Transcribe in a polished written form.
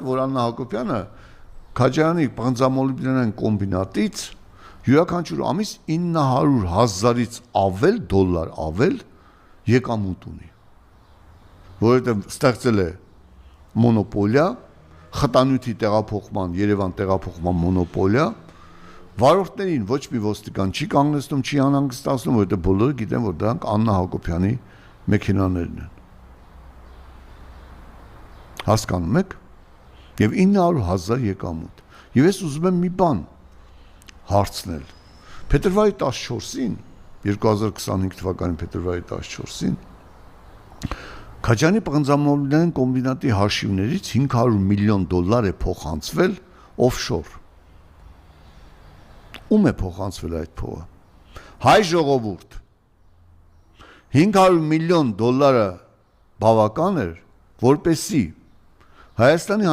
որ Աննա Հակոբյանը Քաջարյանի բանձամոլիբդենային կոմբինատից յուրաքանչյուր ամիս 900,000-ից ավել դոլար ավել եկամուտ ունի, որովհետև ստեղծել է մոնոպոլիա, խտանյութի տեղափոխման, Երևան տեղափոխման մոնոպոլիա, վարորդներին ոչ մի ոստիկան չի կանգնեցնում, չի անհանգստացնում, որովհետև բոլորը գիտեն, որ դրանք Աննա Հակոբյանի մեքենաներն են։ Հասկանում եք։ Եվ 900,000 եկամուտ։ Եվ ես ուզում եմ մի բան հարցնել։ Փետրվարի 14-ին, 2025 թվականի փետրվարի 14-ին Քաջարյանի բանձամոլիբդենային կոմբինատի հաշիվներից 500 միլիոն դոլար է փոխանցվել օֆշոր։ Ում է փոխանցվել այդ փողը։ Հայ ժողովուրդ, 500 միլիոն դոլարը բավական էր, որպեսզի Հայաստանի